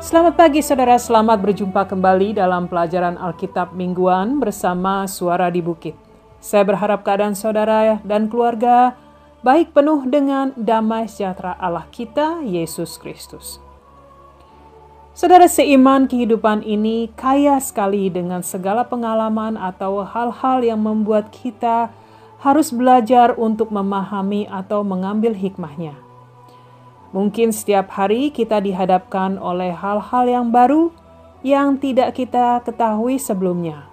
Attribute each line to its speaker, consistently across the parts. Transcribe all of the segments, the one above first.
Speaker 1: Selamat pagi saudara, selamat berjumpa kembali dalam pelajaran Alkitab mingguan bersama Suara di Bukit. Saya berharap keadaan saudara dan keluarga baik, penuh dengan damai sejahtera Allah kita, Yesus Kristus. Saudara seiman, kehidupan ini kaya sekali dengan segala pengalaman atau hal-hal yang membuat kita harus belajar untuk memahami atau mengambil hikmahnya. Mungkin setiap hari kita dihadapkan oleh hal-hal yang baru yang tidak kita ketahui sebelumnya.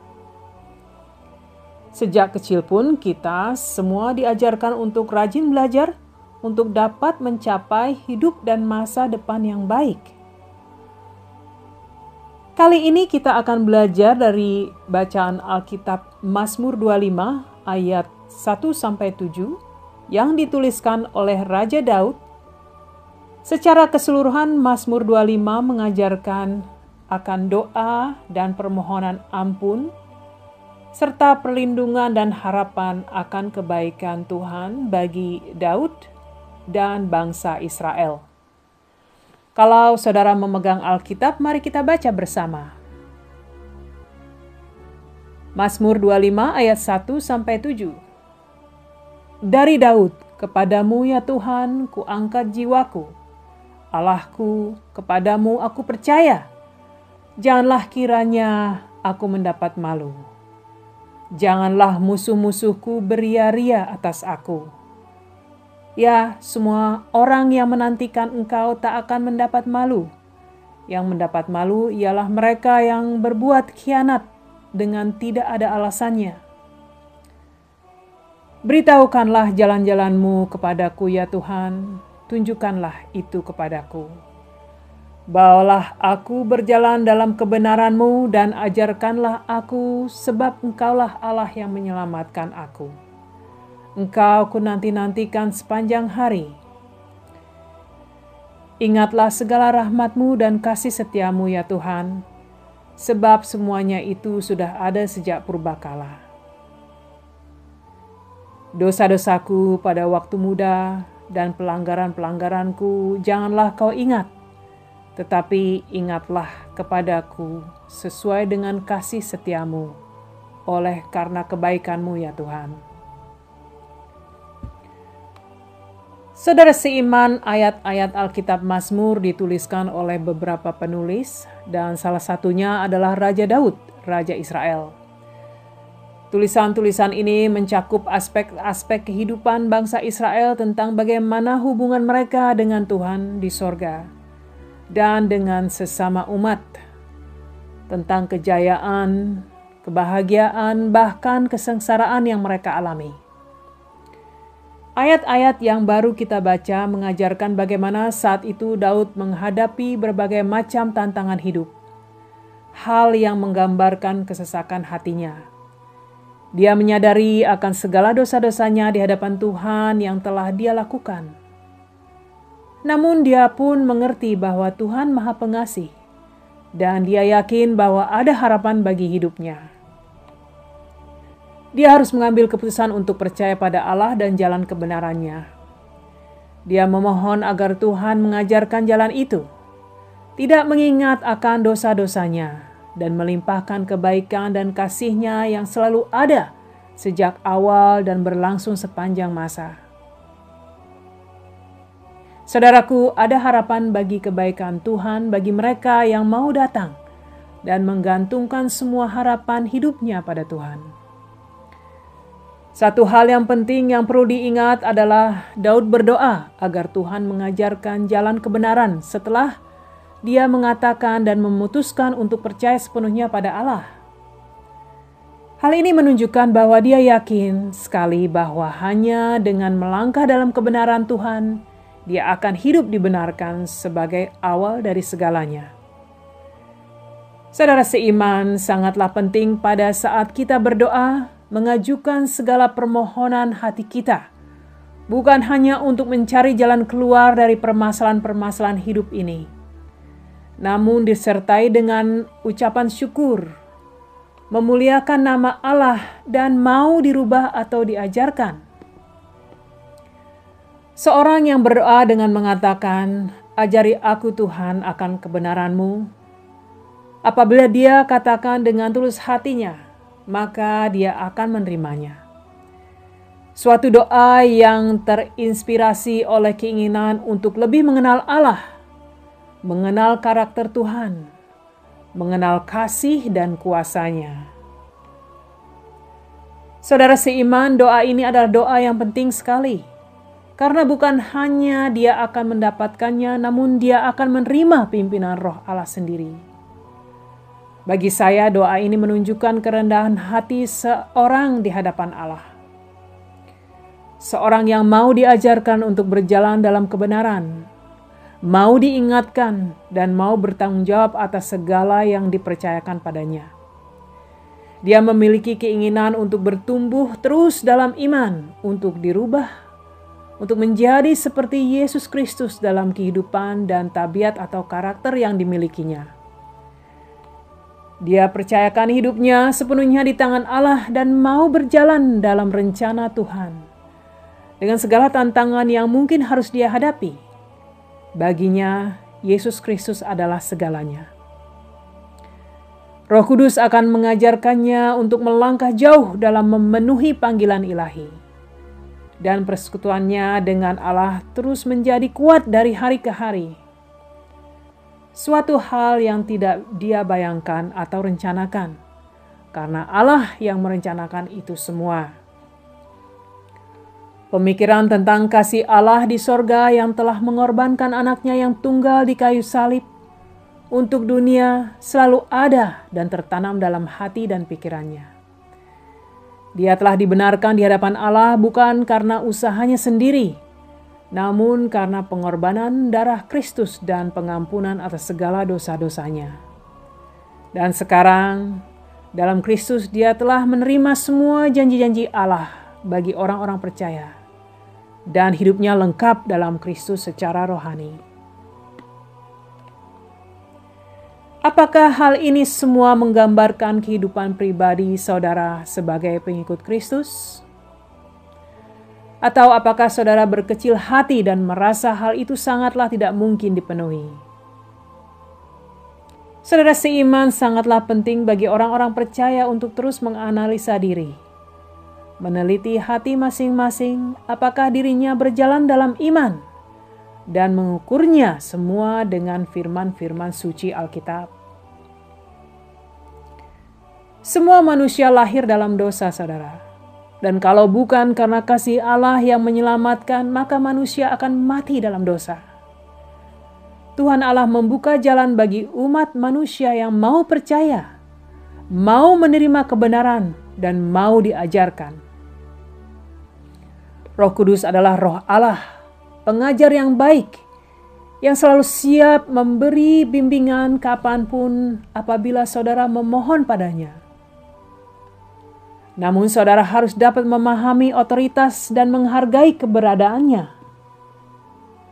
Speaker 1: Sejak kecil pun kita semua diajarkan untuk rajin belajar untuk dapat mencapai hidup dan masa depan yang baik. Kali ini kita akan belajar dari bacaan Alkitab Mazmur 25 ayat 1-7 yang dituliskan oleh Raja Daud. Secara keseluruhan, Mazmur 25 mengajarkan akan doa dan permohonan ampun, serta perlindungan dan harapan akan kebaikan Tuhan bagi Daud dan bangsa Israel. Kalau saudara memegang Alkitab, mari kita baca bersama. Mazmur 25 ayat 1-7. Dari Daud, kepadamu ya Tuhan, kuangkat jiwaku. Allahku, kepadamu aku percaya. Janganlah kiranya aku mendapat malu. Janganlah musuh-musuhku beria-ria atas aku. Ya, semua orang yang menantikan engkau tak akan mendapat malu. Yang mendapat malu ialah mereka yang berbuat khianat dengan tidak ada alasannya. Beritahukanlah jalan-jalanmu kepadaku ya Tuhan. Tunjukkanlah itu kepadaku. Bawalah aku berjalan dalam kebenaran-Mu dan ajarkanlah aku, sebab Engkaulah Allah yang menyelamatkan aku. Engkau ku nanti-nantikan sepanjang hari. Ingatlah segala rahmat-Mu dan kasih setia-Mu ya Tuhan, sebab semuanya itu sudah ada sejak purbakala. Dosa-dosaku pada waktu muda dan pelanggaran-pelanggaranku janganlah kau ingat, tetapi ingatlah kepadaku sesuai dengan kasih setiamu, oleh karena kebaikanmu ya Tuhan. Saudara seiman, ayat-ayat Alkitab Mazmur dituliskan oleh beberapa penulis, dan salah satunya adalah Raja Daud, Raja Israel. Tulisan-tulisan ini mencakup aspek-aspek kehidupan bangsa Israel tentang bagaimana hubungan mereka dengan Tuhan di sorga dan dengan sesama umat, tentang kejayaan, kebahagiaan, bahkan kesengsaraan yang mereka alami. Ayat-ayat yang baru kita baca mengajarkan bagaimana saat itu Daud menghadapi berbagai macam tantangan hidup, hal yang menggambarkan kesesakan hatinya. Dia menyadari akan segala dosa-dosanya di hadapan Tuhan yang telah dia lakukan. Namun dia pun mengerti bahwa Tuhan Maha Pengasih, dan dia yakin bahwa ada harapan bagi hidupnya. Dia harus mengambil keputusan untuk percaya pada Allah dan jalan kebenarannya. Dia memohon agar Tuhan mengajarkan jalan itu, tidak mengingat akan dosa-dosanya, dan melimpahkan kebaikan dan kasih-Nya yang selalu ada sejak awal dan berlangsung sepanjang masa. Saudaraku, ada harapan bagi kebaikan Tuhan bagi mereka yang mau datang dan menggantungkan semua harapan hidupnya pada Tuhan. Satu hal yang penting yang perlu diingat adalah Daud berdoa agar Tuhan mengajarkan jalan kebenaran setelah dia mengatakan dan memutuskan untuk percaya sepenuhnya pada Allah. Hal ini menunjukkan bahwa dia yakin sekali bahwa hanya dengan melangkah dalam kebenaran Tuhan, dia akan hidup dibenarkan sebagai awal dari segalanya. Saudara seiman, sangatlah penting pada saat kita berdoa, mengajukan segala permohonan hati kita, bukan hanya untuk mencari jalan keluar dari permasalahan-permasalahan hidup ini, namun disertai dengan ucapan syukur, memuliakan nama Allah dan mau dirubah atau diajarkan. Seorang yang berdoa dengan mengatakan, Ajari aku Tuhan akan kebenaran-Mu. Apabila dia katakan dengan tulus hatinya, maka dia akan menerimanya. Suatu doa yang terinspirasi oleh keinginan untuk lebih mengenal Allah, mengenal karakter Tuhan, mengenal kasih dan kuasa-Nya. Saudara seiman, doa ini adalah doa yang penting sekali. Karena bukan hanya dia akan mendapatkannya, namun dia akan menerima pimpinan Roh Allah sendiri. Bagi saya, doa ini menunjukkan kerendahan hati seorang di hadapan Allah. Seorang yang mau diajarkan untuk berjalan dalam kebenaran, mau diingatkan, dan mau bertanggung jawab atas segala yang dipercayakan padanya. Dia memiliki keinginan untuk bertumbuh terus dalam iman, untuk dirubah, untuk menjadi seperti Yesus Kristus dalam kehidupan dan tabiat atau karakter yang dimilikinya. Dia percayakan hidupnya sepenuhnya di tangan Allah dan mau berjalan dalam rencana Tuhan. Dengan segala tantangan yang mungkin harus dia hadapi, baginya Yesus Kristus adalah segalanya. Roh Kudus akan mengajarkannya untuk melangkah jauh dalam memenuhi panggilan ilahi. Dan persekutuannya dengan Allah terus menjadi kuat dari hari ke hari. Suatu hal yang tidak dia bayangkan atau rencanakan, karena Allah yang merencanakan itu semua. Pemikiran tentang kasih Allah di sorga yang telah mengorbankan anaknya yang tunggal di kayu salib untuk dunia selalu ada dan tertanam dalam hati dan pikirannya. Dia telah dibenarkan di hadapan Allah bukan karena usahanya sendiri, namun karena pengorbanan darah Kristus dan pengampunan atas segala dosa-dosanya. Dan sekarang, dalam Kristus dia telah menerima semua janji-janji Allah bagi orang-orang percaya, dan hidupnya lengkap dalam Kristus secara rohani. Apakah hal ini semua menggambarkan kehidupan pribadi saudara sebagai pengikut Kristus? Atau apakah saudara berkecil hati dan merasa hal itu sangatlah tidak mungkin dipenuhi? Saudara seiman sangatlah penting bagi orang-orang percaya untuk terus menganalisa diri, meneliti hati masing-masing apakah dirinya berjalan dalam iman, dan mengukurnya semua dengan firman-firman suci Alkitab. Semua manusia lahir dalam dosa, saudara. Dan kalau bukan karena kasih Allah yang menyelamatkan, maka manusia akan mati dalam dosa. Tuhan Allah membuka jalan bagi umat manusia yang mau percaya, mau menerima kebenaran, dan mau diajarkan. Roh Kudus adalah Roh Allah, pengajar yang baik, yang selalu siap memberi bimbingan kapanpun apabila saudara memohon padanya. Namun saudara harus dapat memahami otoritas dan menghargai keberadaannya.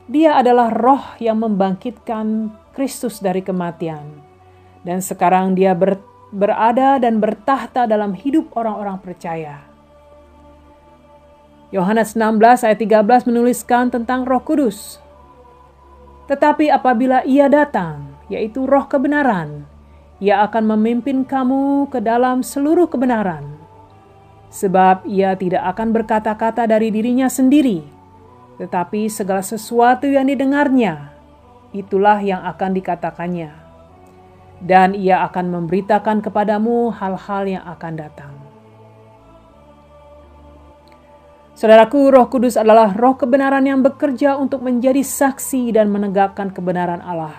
Speaker 1: Dia adalah Roh yang membangkitkan Kristus dari kematian. Dan sekarang dia berada dan bertahta dalam hidup orang-orang percaya. Yohanes 16 ayat 13 menuliskan tentang Roh Kudus. Tetapi apabila ia datang, yaitu Roh kebenaran, ia akan memimpin kamu ke dalam seluruh kebenaran. Sebab ia tidak akan berkata-kata dari dirinya sendiri, tetapi segala sesuatu yang didengarnya, itulah yang akan dikatakannya. Dan ia akan memberitakan kepadamu hal-hal yang akan datang. Saudaraku, Roh Kudus adalah Roh kebenaran yang bekerja untuk menjadi saksi dan menegakkan kebenaran Allah.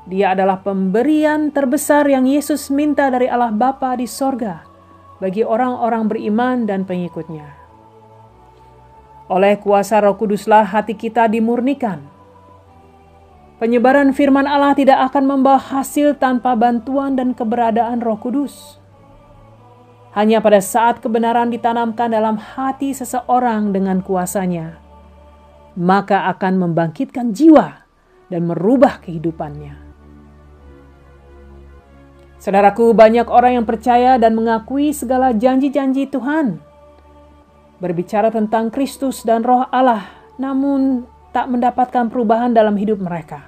Speaker 1: Dia adalah pemberian terbesar yang Yesus minta dari Allah Bapa di sorga bagi orang-orang beriman dan pengikutnya. Oleh kuasa Roh Kuduslah hati kita dimurnikan. Penyebaran firman Allah tidak akan membawa hasil tanpa bantuan dan keberadaan Roh Kudus. Hanya pada saat kebenaran ditanamkan dalam hati seseorang dengan kuasanya, maka akan membangkitkan jiwa dan merubah kehidupannya. Saudaraku, banyak orang yang percaya dan mengakui segala janji-janji Tuhan, berbicara tentang Kristus dan Roh Allah, namun tak mendapatkan perubahan dalam hidup mereka.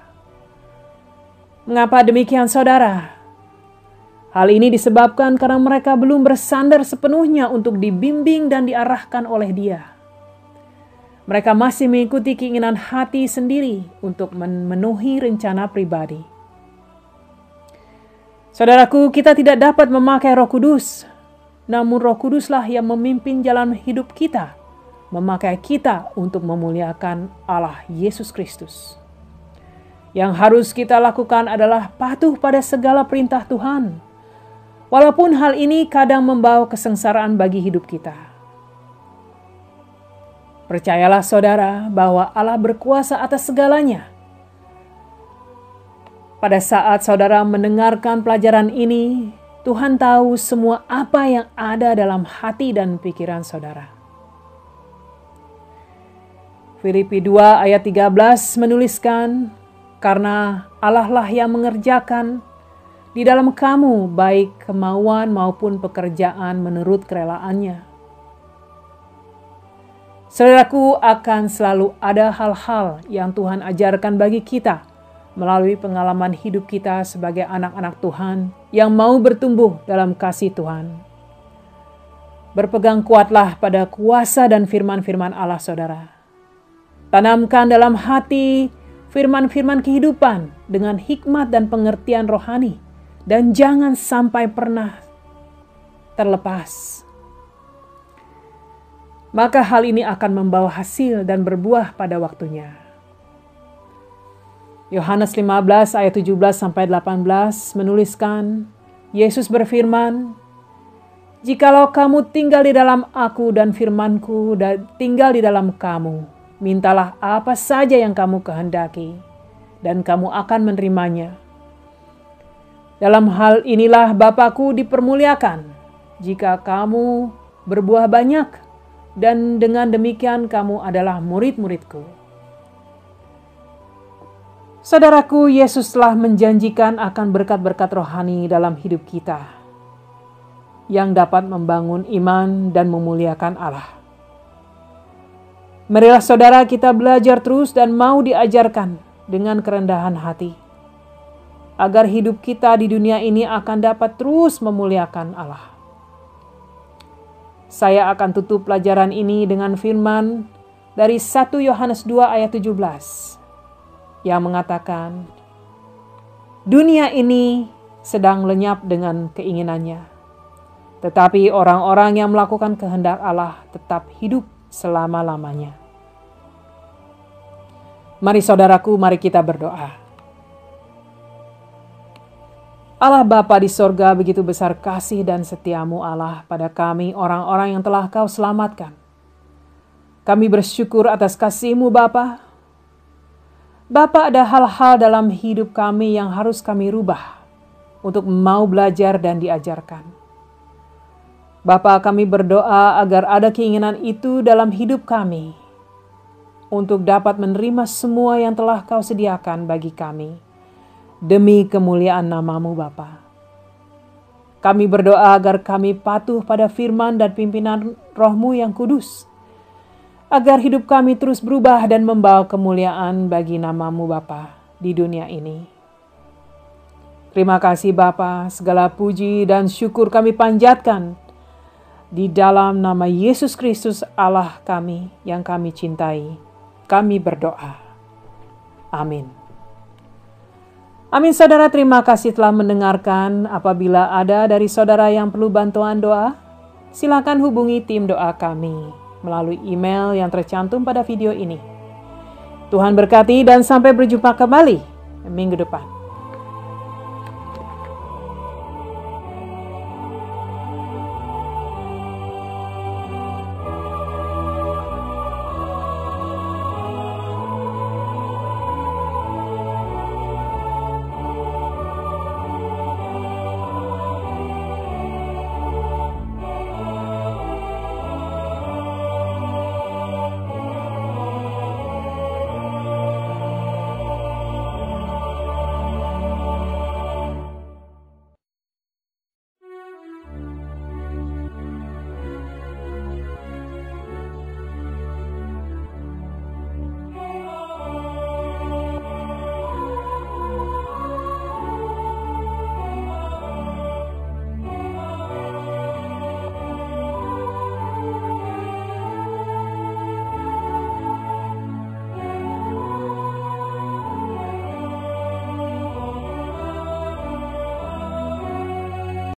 Speaker 1: Mengapa demikian, saudara? Hal ini disebabkan karena mereka belum bersandar sepenuhnya untuk dibimbing dan diarahkan oleh Dia. Mereka masih mengikuti keinginan hati sendiri untuk memenuhi rencana pribadi. Saudaraku, kita tidak dapat memakai Roh Kudus, namun Roh Kuduslah yang memimpin jalan hidup kita, memakai kita untuk memuliakan Allah Yesus Kristus. Yang harus kita lakukan adalah patuh pada segala perintah Tuhan, walaupun hal ini kadang membawa kesengsaraan bagi hidup kita. Percayalah saudara bahwa Allah berkuasa atas segalanya. Pada saat saudara mendengarkan pelajaran ini, Tuhan tahu semua apa yang ada dalam hati dan pikiran saudara. Filipi 2 ayat 13 menuliskan, karena Allah lah yang mengerjakan di dalam kamu baik kemauan maupun pekerjaan menurut kerelaannya. Saudaraku, akan selalu ada hal-hal yang Tuhan ajarkan bagi kita melalui pengalaman hidup kita sebagai anak-anak Tuhan yang mau bertumbuh dalam kasih Tuhan. Berpegang kuatlah pada kuasa dan firman-firman Allah, saudara. Tanamkan dalam hati firman-firman kehidupan dengan hikmat dan pengertian rohani, dan jangan sampai pernah terlepas. Maka hal ini akan membawa hasil dan berbuah pada waktunya. Yohanes 15 ayat 17-18 menuliskan, Yesus berfirman, "Jikalau kamu tinggal di dalam aku dan firman-Ku tinggal di dalam kamu, mintalah apa saja yang kamu kehendaki, dan kamu akan menerimanya. Dalam hal inilah Bapa-Ku dipermuliakan, jika kamu berbuah banyak, dan dengan demikian kamu adalah murid-murid-Ku." Saudaraku, Yesus telah menjanjikan akan berkat-berkat rohani dalam hidup kita yang dapat membangun iman dan memuliakan Allah. Marilah saudara kita belajar terus dan mau diajarkan dengan kerendahan hati, agar hidup kita di dunia ini akan dapat terus memuliakan Allah. Saya akan tutup pelajaran ini dengan firman dari 1 Yohanes 2 ayat 17 yang mengatakan, dunia ini sedang lenyap dengan keinginannya, tetapi orang-orang yang melakukan kehendak Allah tetap hidup selama-lamanya. Mari saudaraku, mari kita berdoa. Allah Bapa di sorga, begitu besar kasih dan setia-Mu Allah pada kami orang-orang yang telah Kau selamatkan. Kami bersyukur atas kasih-Mu Bapa. Bapa, ada hal-hal dalam hidup kami yang harus kami rubah untuk mau belajar dan diajarkan. Bapa, kami berdoa agar ada keinginan itu dalam hidup kami untuk dapat menerima semua yang telah Kau sediakan bagi kami demi kemuliaan nama-Mu Bapa. Kami berdoa agar kami patuh pada firman dan pimpinan Roh-Mu yang kudus, agar hidup kami terus berubah dan membawa kemuliaan bagi nama-Mu Bapa di dunia ini. Terima kasih Bapa, segala puji dan syukur kami panjatkan di dalam nama Yesus Kristus Allah kami yang kami cintai. Kami berdoa. Amin. Amin saudara, terima kasih telah mendengarkan. Apabila ada dari saudara yang perlu bantuan doa, silakan hubungi tim doa kami melalui email yang tercantum pada video ini. Tuhan berkati dan sampai berjumpa kembali minggu depan.